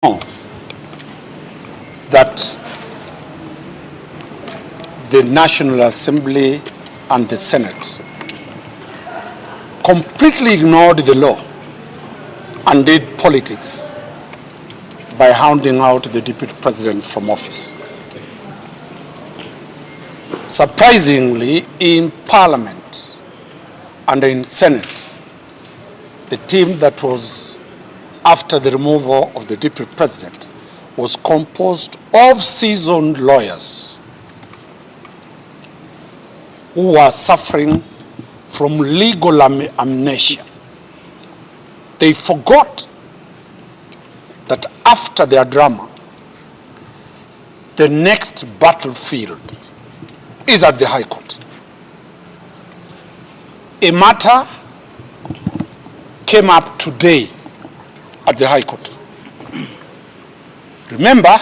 that the National Assembly and the Senate completely ignored the law and did politics by hounding out the deputy president from office. Surprisingly, in Parliament and in Senate, the team that was after the removal of the deputy president was composed of seasoned lawyers who were suffering from legal amnesia. They forgot that after their drama, the next battlefield is at the High Court. A matter came up today at the High Court. Remember,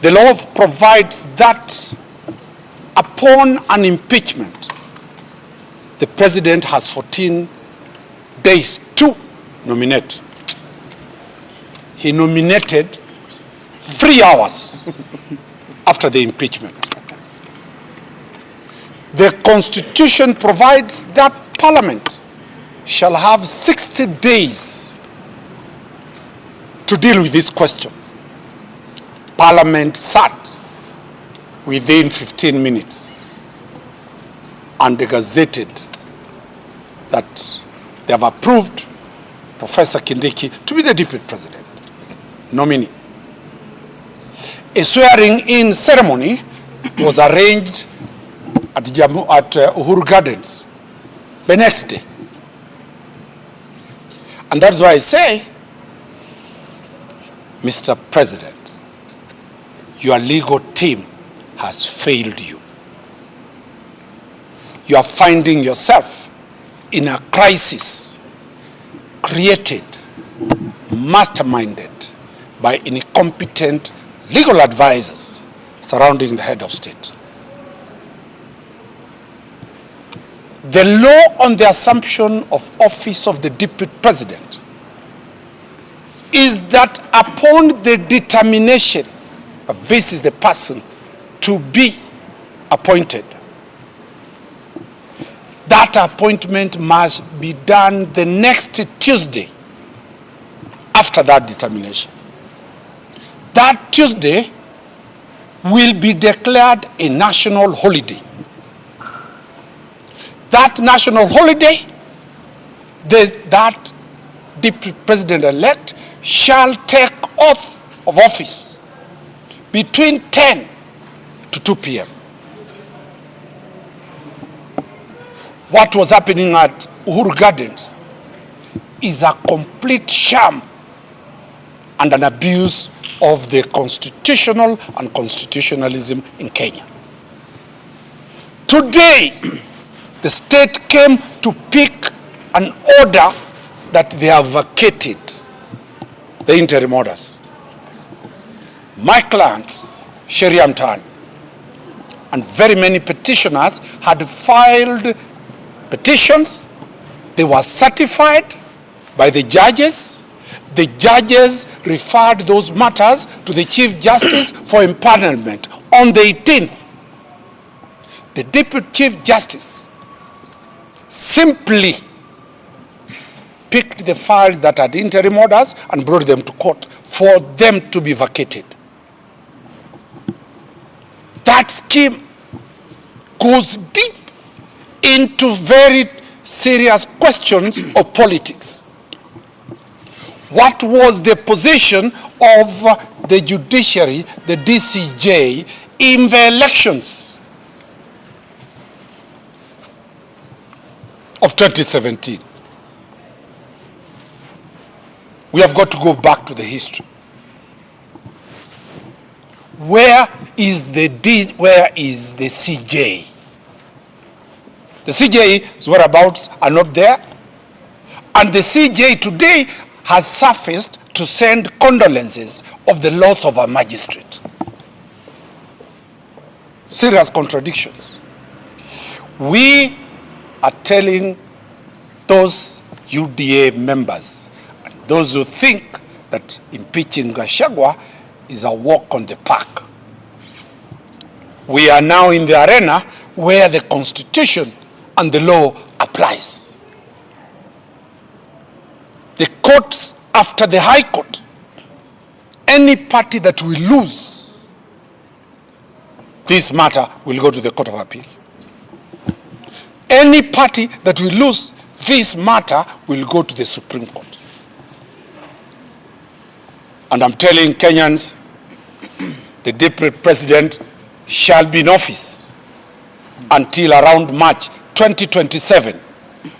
the law provides that upon an impeachment, the president has 14 days to nominate. He nominated 3 hours after the impeachment. The Constitution provides that Parliament shall have 60 days to deal with this question. Parliament sat within 15 minutes and they gazetted that they have approved Professor Kindiki to be the deputy president nominee. A swearing-in ceremony was arranged at Uhuru Gardens the next day. And that's why I say, Mr. President, your legal team has failed you. You are finding yourself in a crisis created, masterminded by incompetent legal advisors surrounding the head of state. The law on the assumption of office of the deputy president is that upon the determination of this is the person to be appointed, that appointment must be done the next Tuesday after that determination. That Tuesday will be declared a national holiday. That national holiday, that deputy president-elect shall take oath of office between 10 to 2 p.m. What was happening at Uhuru Gardens is a complete sham and an abuse of the constitutional and constitutionalism in Kenya. Today, the state came to pick an order that they have vacated, the interim orders. My clients, Sheria Mtaani, and very many petitioners had filed petitions. They were certified by the judges. The judges referred those matters to the Chief Justice for empanelment on the 18th. The Deputy Chief Justice simply picked the files that had interim orders and brought them to court for them to be vacated. That scheme goes deep into very serious questions of politics. What was the position of the judiciary, the DCJ, in the elections of 2017? We have got to go back to the history. Where is the CJ? The CJ's whereabouts are not there. And the CJ today has surfaced to send condolences of the loss of a magistrate. Serious contradictions. We are telling those UDA members, and those who think that impeaching Gachagua is a walk on the park. We are now in the arena where the Constitution and the law applies. The courts, after the High Court, any party that will lose this matter will go to the Court of Appeal. Any party that will lose this matter will go to the Supreme Court. And I'm telling Kenyans, the Deputy President shall be in office until around March 2027,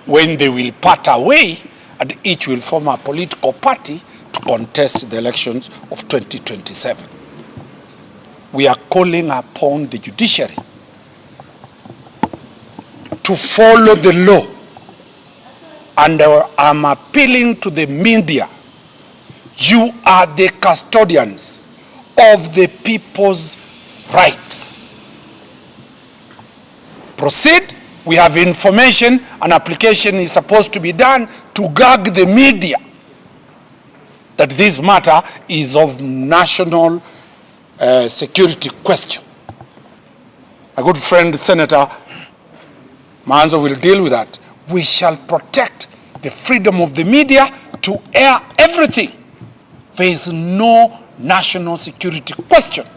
when they will part away and each will form a political party to contest the elections of 2027. We are calling upon the judiciary to follow the law, and I'm appealing to the media. You are the custodians of the people's rights. Proceed. We have information. An application is supposed to be done to gag the media that this matter is of national security question. My good friend Senator Manzo will deal with that. We shall protect the freedom of the media to air everything. There is no national security question.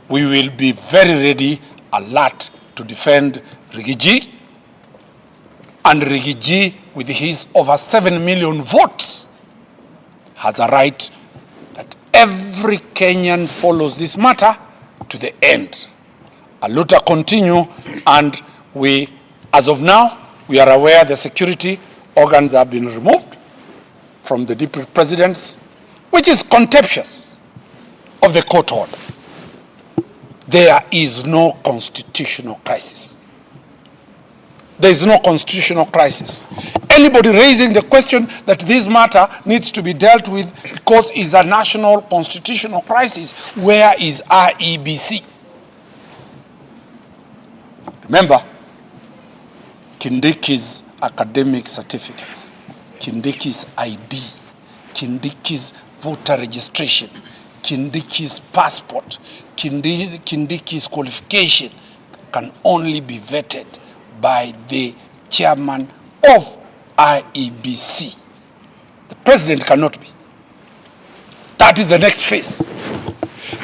We will be very ready, alert to defend Rigiji, and Rigiji, with his over 7 million votes, has a right that every Kenyan follows this matter to the end. Aluta continue, and we, as of now, we are aware the security organs have been removed from the Deputy Presidents, which is contemptuous of the court order. There is no constitutional crisis. There is no constitutional crisis. Anybody raising the question that this matter needs to be dealt with because it's a national constitutional crisis, where is IEBC? Remember, Kindiki's academic certificates, Kindiki's ID, Kindiki's voter registration, Kindiki's passport, Kindiki's qualification can only be vetted by the chairman of IEBC. The president cannot be. That is the next phase.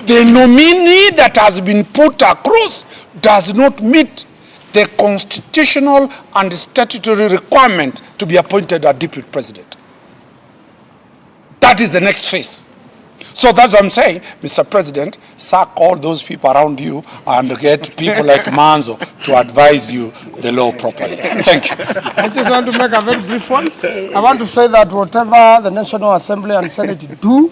The nominee that has been put across does not meet the constitutional and statutory requirement to be appointed a deputy president. That is the next phase. So that's what I'm saying, Mr. President, sack all those people around you and get people like Manzo to advise you the law properly. Thank you. I just want to make a very brief one. I want to say that whatever the National Assembly and Senate do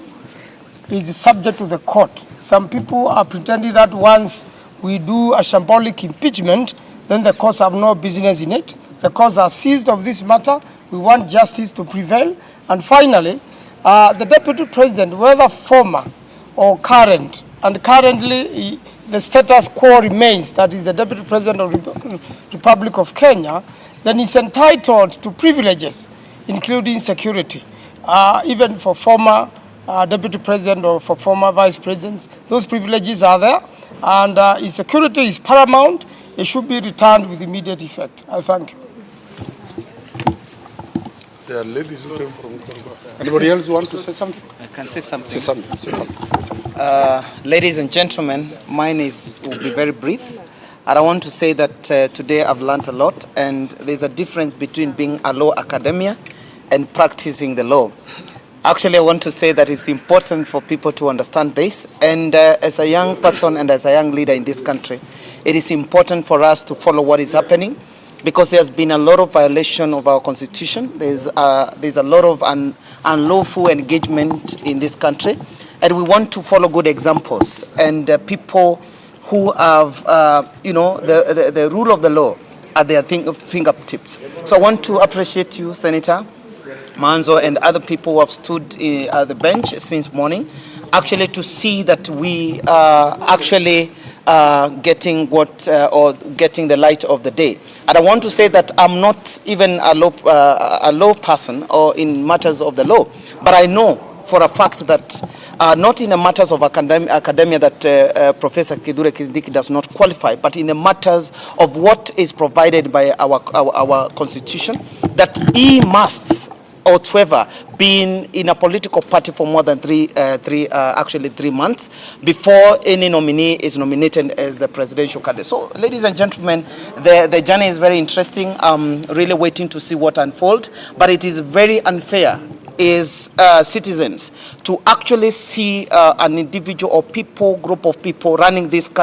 is subject to the court. Some people are pretending that once we do a shambolic impeachment, then the courts have no business in it. The courts are seized of this matter. We want justice to prevail. And finally, the Deputy President, whether former or current, and currently the status quo remains, that is the Deputy President of the Republic of Kenya, then he's entitled to privileges, including security. Even for former Deputy President or for former Vice Presidents, those privileges are there, and his security is paramount. It should be returned with immediate effect. I thank you. There are ladies who came from Congo. Anybody else who wants to say something? I can say something. Say something. Say something. Ladies and gentlemen, mine will be very brief. And I want to say that today I've learned a lot, and there's a difference between being a law academia and practicing the law. Actually, I want to say that it's important for people to understand this. And as a young person and as a young leader in this country, it is important for us to follow what is happening, because there's been a lot of violation of our constitution. There's a lot of unlawful engagement in this country, and we want to follow good examples and people who have, the rule of the law at their fingertips. So I want to appreciate you, Senator Manzo, and other people who have stood at the bench since morning, actually to see that we are actually getting getting the light of the day. And I want to say that I'm not even a law person or in matters of the law. But I know for a fact that not in the matters of academia that Professor Kithure Kindiki does not qualify, but in the matters of what is provided by our constitution, that he must, or whoever, been in a political party for more than actually 3 months before any nominee is nominated as the presidential candidate. So, ladies and gentlemen, the journey is very interesting. I'm really waiting to see what unfolds, but it is very unfair is citizens to actually see an individual or group of people running this country